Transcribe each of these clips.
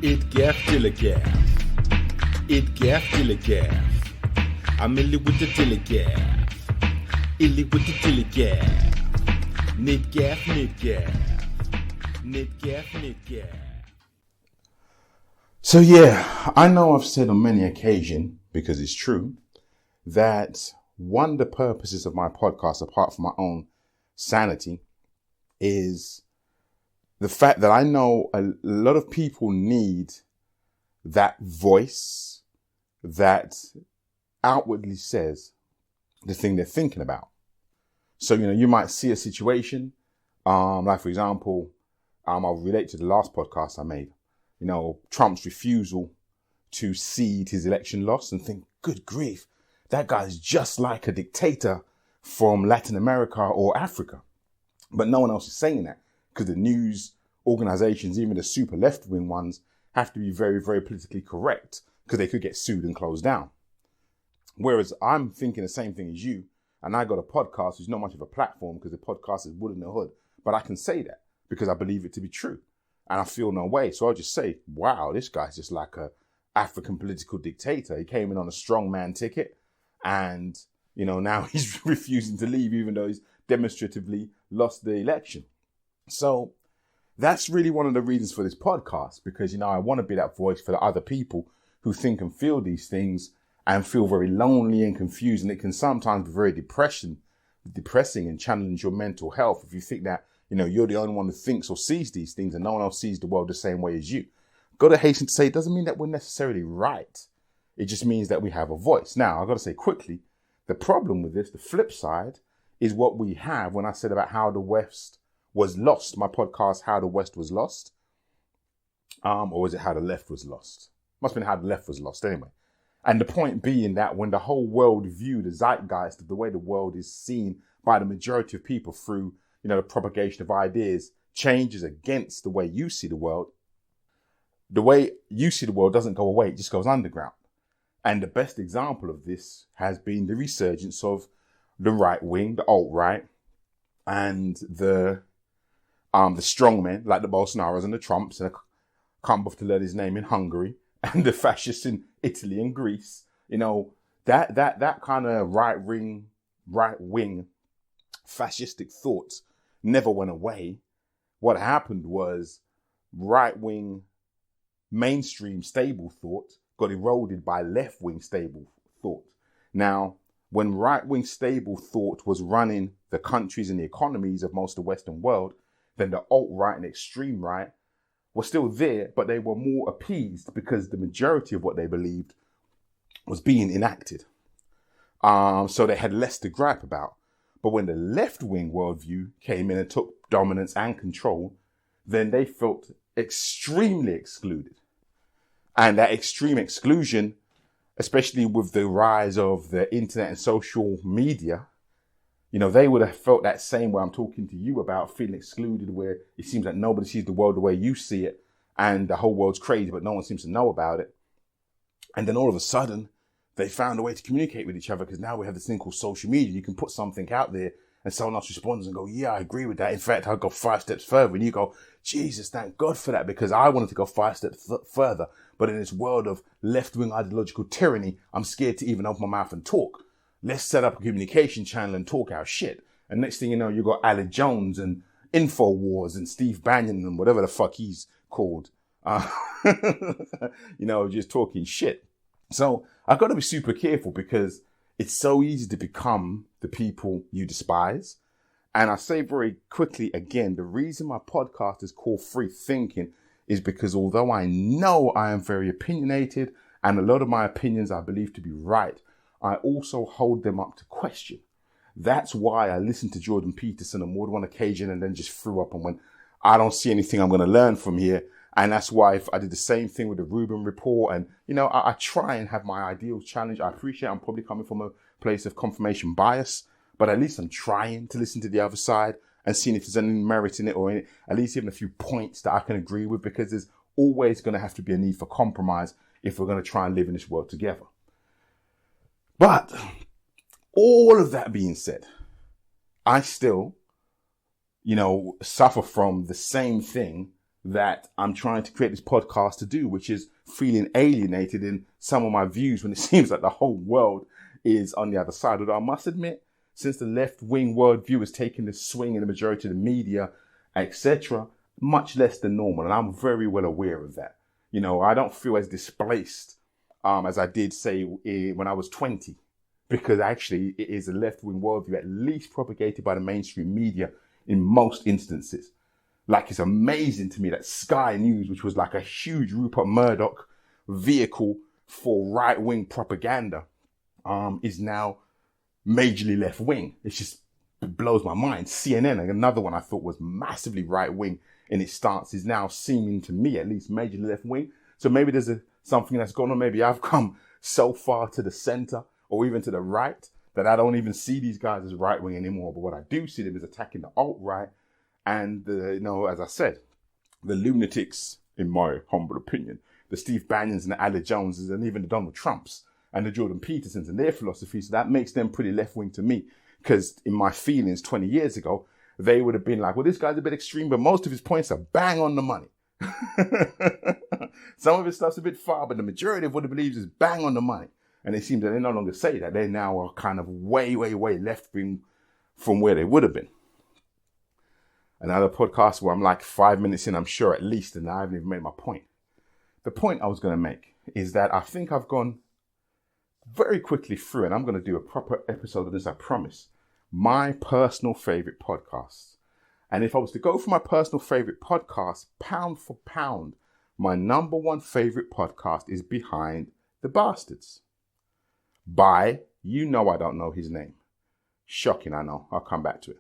Et gaff til a gaff. Et gaff til a gaff. I'm illy with the till a gaff. Illy with the till a gaff. Nit gaff, nit gaff. Nit gaff, nit gaff. So yeah, I know I've said on many occasions, because it's true, that one of the purposes of my podcast, apart from my own sanity, is the fact that I know a lot of people need that voice that outwardly says the thing they're thinking about. So, you might see a situation, like for example, I'll relate to the last podcast I made, Trump's refusal to cede his election loss, and think, good grief, that guy's just like a dictator from Latin America or Africa. But no one else is saying that, because the news organizations, even the super left-wing ones, have to be very, very politically correct, because they could get sued and closed down. Whereas I'm thinking the same thing as you, and I got a podcast which is not much of a platform, because the podcast is wood in the hood. But I can say that because I believe it to be true, and I feel no way. So I'll just say, wow, this guy's just like a African political dictator. He came in on a strongman ticket, and now he's refusing to leave, even though he's demonstratively lost the election. So that's really one of the reasons for this podcast, because, I want to be that voice for the other people who think and feel these things and feel very lonely and confused. And it can sometimes be very depressing and challenge your mental health if you think that, you're the only one who thinks or sees these things and no one else sees the world the same way as you. Got to hasten to say, it doesn't mean that we're necessarily right. It just means that we have a voice. Now, I've got to say quickly, the problem with this, the flip side, is what we have when I said about how the West was lost. My podcast, How the West Was Lost. Or was it How the Left Was Lost? Must have been How the Left Was Lost anyway. And the point being that when the whole world view, the zeitgeist of the way the world is seen by the majority of people through, the propagation of ideas changes against the way you see the world, the way you see the world doesn't go away, it just goes underground. And the best example of this has been the resurgence of the right wing, the alt-right, and the strongmen like the Bolsonaros and the Trumps, and I can't bother to learn his name, in Hungary, and the fascists in Italy and Greece. That kind of right wing fascistic thoughts never went away. What happened was right wing mainstream stable thought got eroded by left wing stable thought. Now, when right wing stable thought was running the countries and the economies of most of the Western world, then the alt-right and extreme right were still there, but they were more appeased because the majority of what they believed was being enacted. So they had less to gripe about. But when the left-wing worldview came in and took dominance and control, then they felt extremely excluded. And that extreme exclusion, especially with the rise of the internet and social media, they would have felt that same way I'm talking to you about, feeling excluded, where it seems like nobody sees the world the way you see it, and the whole world's crazy, but no one seems to know about it. And then all of a sudden, they found a way to communicate with each other, because now we have this thing called social media. You can put something out there and someone else responds and go, yeah, I agree with that. In fact, I'll go 5 steps further. And you go, Jesus, thank God for that, because I wanted to go 5 steps further. But in this world of left-wing ideological tyranny, I'm scared to even open my mouth and talk. Let's set up a communication channel and talk our shit. And next thing you know, you got Alec Jones and InfoWars and Steve Bannon and whatever the fuck he's called. Just talking shit. So I've got to be super careful, because it's so easy to become the people you despise. And I say very quickly again, the reason my podcast is called Freethinking is because although I know I am very opinionated and a lot of my opinions I believe to be right, I also hold them up to question. That's why I listened to Jordan Peterson on more than one occasion and then just threw up and went, I don't see anything I'm going to learn from here. And that's why I did the same thing with the Rubin report. And, I try and have my ideals challenged. I appreciate I'm probably coming from a place of confirmation bias, but at least I'm trying to listen to the other side and seeing if there's any merit in it, or at least even a few points that I can agree with, because there's always going to have to be a need for compromise if we're going to try and live in this world together. But all of that being said, I still, suffer from the same thing that I'm trying to create this podcast to do, which is feeling alienated in some of my views when it seems like the whole world is on the other side. Although I must admit, since the left-wing worldview has taken this swing in the majority of the media, etc., much less than normal. And I'm very well aware of that. You know, I don't feel as displaced as I did, say, when I was 20, because actually it is a left-wing worldview, at least propagated by the mainstream media in most instances. Like, it's amazing to me that Sky News, which was like a huge Rupert Murdoch vehicle for right-wing propaganda, is now majorly left-wing. It just blows my mind. CNN, another one I thought was massively right-wing in its stance, is now seeming to me at least majorly left-wing. So maybe there's something that's going on. Maybe I've come so far to the center or even to the right that I don't even see these guys as right-wing anymore. But what I do see them is attacking the alt-right and, as I said, the lunatics, in my humble opinion, the Steve Bannons and the Ali Joneses and even the Donald Trumps and the Jordan Petersons and their philosophy. So that makes them pretty left-wing to me, because in my feelings 20 years ago, they would have been like, well, this guy's a bit extreme, but most of his points are bang on the money. Some of his stuff's a bit far, but the majority of what he believes is bang on the money. And it seems that they no longer say that. They now are kind of way, way, way left-wing from where they would have been. Another podcast where I'm like 5 minutes in, I'm sure at least, and I haven't even made my point. The point I was going to make is that I think I've gone very quickly through, and I'm going to do a proper episode of this, I promise, my personal favorite podcasts. And if I was to go for my personal favorite podcast, pound for pound, my number one favorite podcast is Behind the Bastards. By, I don't know his name. Shocking, I know. I'll come back to it.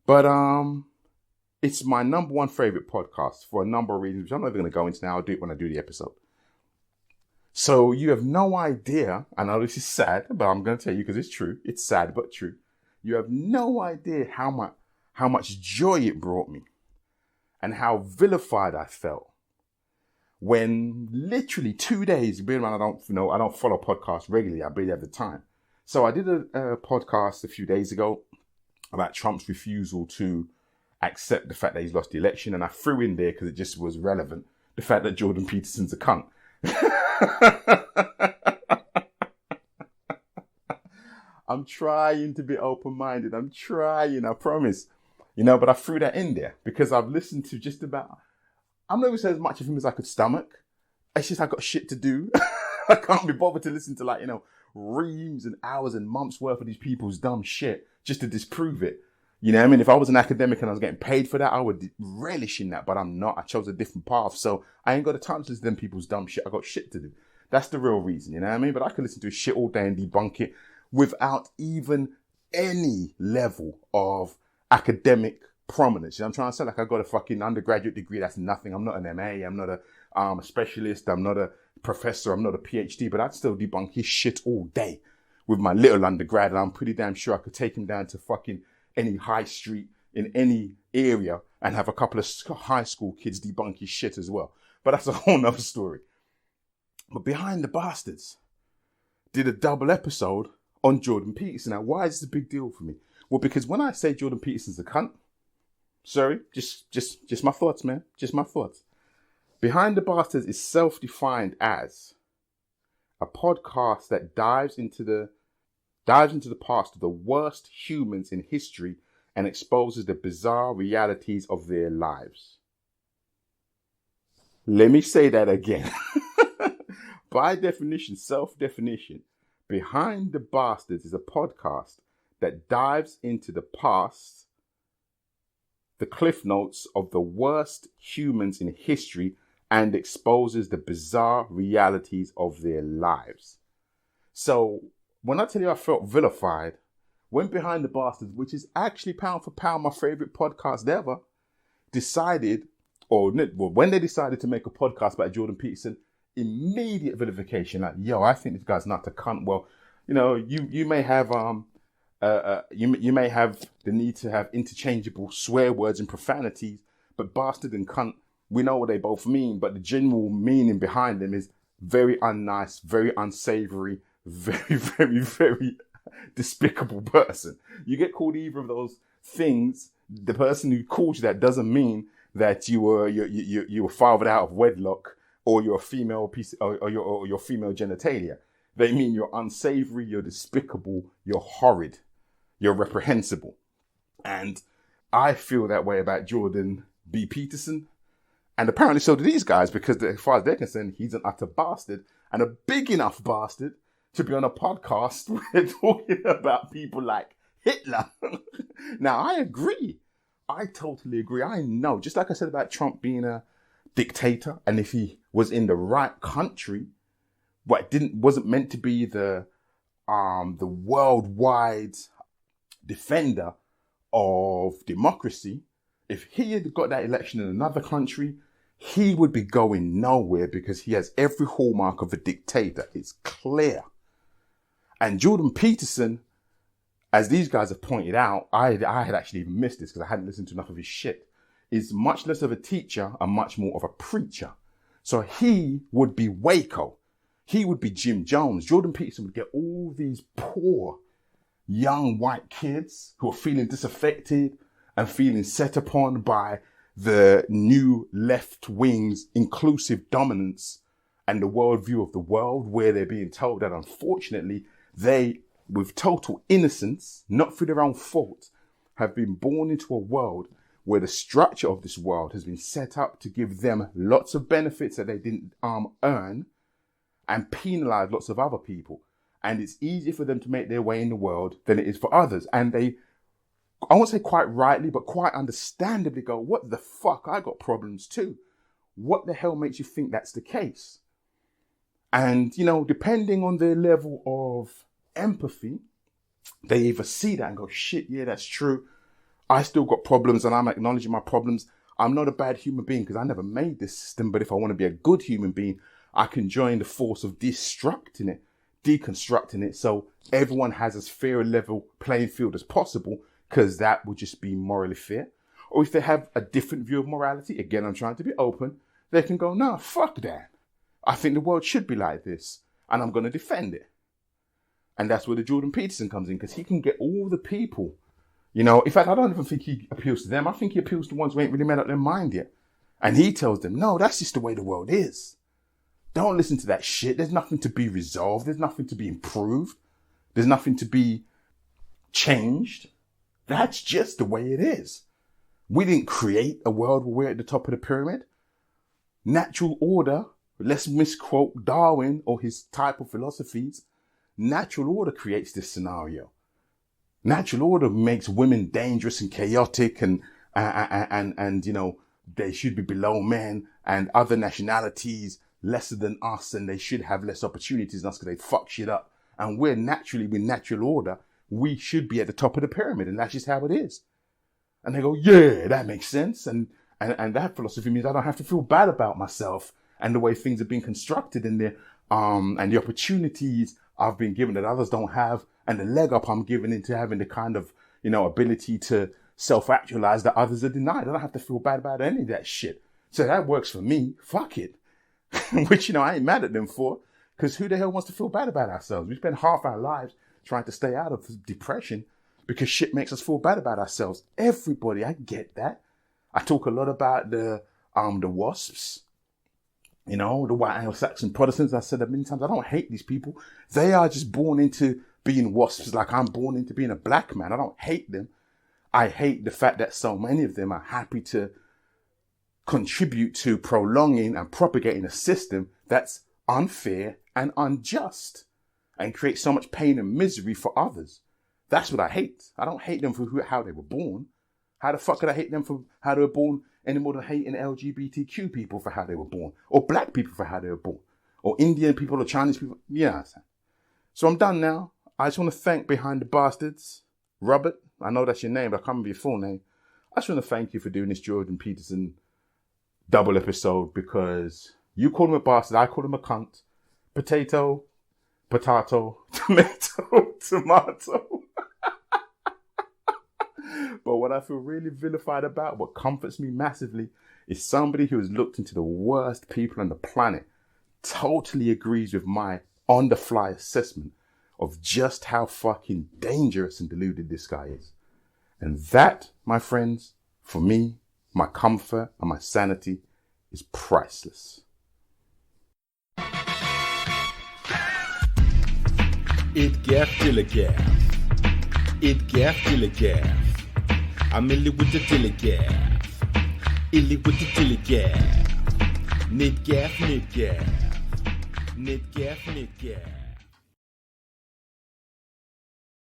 But it's my number one favorite podcast for a number of reasons, which I'm not even going to go into now. I'll do it when I do the episode. So you have no idea, I know this is sad, but I'm going to tell you because it's true. It's sad, but true. You have no idea how much joy it brought me and how vilified I felt when literally 2 days, being around, I don't follow podcasts regularly. I barely have the time. So I did a podcast a few days ago about Trump's refusal to accept the fact that he's lost the election. And I threw in there, because it just was relevant, the fact that Jordan Peterson's a cunt. I'm trying to be open-minded. I'm trying, I promise. But I threw that in there because I've listened to just about, I'm not going to say as much of him as I could stomach. It's just I got shit to do. I can't be bothered to listen to reams and hours and months worth of these people's dumb shit just to disprove it. You know what I mean? If I was an academic and I was getting paid for that, I would relish in that, but I'm not. I chose a different path. So I ain't got the time to listen to them people's dumb shit. I got shit to do. That's the real reason, you know what I mean? But I could listen to his shit all day and debunk it without even any level of academic prominence. You know what I'm trying to say? Like, I got a fucking undergraduate degree. That's nothing. I'm not an MA. I'm not a specialist. I'm not a professor. I'm not a PhD, but I'd still debunk his shit all day with my little undergrad. And I'm pretty damn sure I could take him down to fucking any high street in any area and have a couple of high school kids debunk his shit as well. But that's a whole nother story. But Behind the Bastards did a double episode on Jordan Peterson. Now, why is this a big deal for me? Well, because when I say Jordan Peterson's a cunt, sorry, just my thoughts, man. Just my thoughts. Behind the Bastards is self-defined as a podcast that dives into the past of the worst humans in history and exposes the bizarre realities of their lives. Let me say that again. By definition, self-definition, Behind the Bastards is a podcast that dives into the past, the cliff notes of the worst humans in history, and exposes the bizarre realities of their lives. So, when I tell you I felt vilified, when Behind the Bastards, which is actually pound for pound my favorite podcast ever, when they decided to make a podcast about Jordan Peterson, immediate vilification. Like, yo, I think this guy's not a cunt. Well, you may have you may have the need to have interchangeable swear words and profanities, but bastard and cunt, we know what they both mean. But the general meaning behind them is very unnice, very unsavory, very, very, very despicable person. You get called either of those things, the person who calls you that doesn't mean that you were fathered out of wedlock, or you're a female piece, or your female genitalia. They mean you're unsavory, you're despicable, you're horrid, you're reprehensible. And I feel that way about Jordan B. Peterson. And apparently so do these guys, because as far as they're concerned, he's an utter bastard, and a big enough bastard to be on a podcast where they're talking about people like Hitler. Now, I agree. I totally agree. I know, just like I said about Trump being a dictator, and if he was in the right country, but wasn't meant to be the worldwide defender of democracy, if he had got that election in another country, he would be going nowhere, because he has every hallmark of a dictator. It's clear. And Jordan Peterson, as these guys have pointed out, I had actually even missed this because I hadn't listened to enough of his shit, is much less of a teacher and much more of a preacher. So he would be Waco. He would be Jim Jones. Jordan Peterson would get all these poor young white kids who are feeling disaffected and feeling set upon by the new left wing's inclusive dominance and the worldview of the world, where they're being told that unfortunately they, with total innocence, not through their own fault, have been born into a world where the structure of this world has been set up to give them lots of benefits that they didn't earn, and penalize lots of other people. And it's easier for them to make their way in the world than it is for others. And they, I won't say quite rightly, but quite understandably go, what the fuck? I got problems too. What the hell makes you think that's the case? And, you know, depending on their level of empathy, they either see that and go, shit, yeah, that's true. I still got problems and I'm acknowledging my problems. I'm not a bad human being because I never made this system. But if I want to be a good human being, I can join the force of destructing it, deconstructing it, so everyone has as fair a level playing field as possible, because that would just be morally fair. Or if they have a different view of morality, again, I'm trying to be open, they can go, nah, fuck that. I think the world should be like this, and I'm going to defend it. And that's where the Jordan Peterson comes in, because he can get all the people, you know, in fact, I don't even think he appeals to them. I think he appeals to the ones who ain't really made up their mind yet. And he tells them, no, that's just the way the world is. Don't listen to that shit. There's nothing to be resolved. There's nothing to be improved. There's nothing to be changed. That's just the way it is. We didn't create a world where we're at the top of the pyramid. Natural order, let's misquote Darwin or his type of philosophies. Natural order creates this scenario. Natural order makes women dangerous and chaotic and you know, they should be below men, and other nationalities lesser than us, and they should have less opportunities than us because they fuck shit up. And we're naturally, with natural order, we should be at the top of the pyramid, and that's just how it is. And they go, yeah, that makes sense. And that philosophy means I don't have to feel bad about myself and the way things have been constructed in there, and the opportunities I've been given that others don't have, and the leg up I'm given into having the kind of, you know, ability to self-actualize that others are denied. I don't have to feel bad about any of that shit. So that works for me. Fuck it. Which, you know, I ain't mad at them for, because who the hell wants to feel bad about ourselves? We spend half our lives trying to stay out of depression because shit makes us feel bad about ourselves. Everybody, I get that. I talk a lot about the WASPs, you know, the white Anglo-Saxon Protestants. I said that many times. I don't hate these people. They are just born into being WASPs like I'm born into being a black man. I don't hate them. I hate the fact that so many of them are happy to contribute to prolonging and propagating a system that's unfair and unjust and creates so much pain and misery for others. That's what I hate. I don't hate them for how they were born. How the fuck could I hate them for how they were born any more than hating LGBTQ people for how they were born, or black people for how they were born, or Indian people or Chinese people? Yeah. So I'm done now. I just want to thank Behind the Bastards, Robert. I know that's your name, but I can't remember your full name. I just want to thank you for doing this Jordan Peterson double episode, because you call him a bastard, I call him a cunt. Potato, tomato. But what I feel really vilified about, what comforts me massively, is somebody who has looked into the worst people on the planet totally agrees with my on-the-fly assessment of just how fucking dangerous and deluded this guy is. And that, my friends, for me, my comfort, and my sanity is priceless. Et gaff til a gaff. Et gaff til a gaff. I'm illy with the till a gaff. Illy with the till a gaff. Nit gaff, nit gaff. Nit gaff, nit gaff.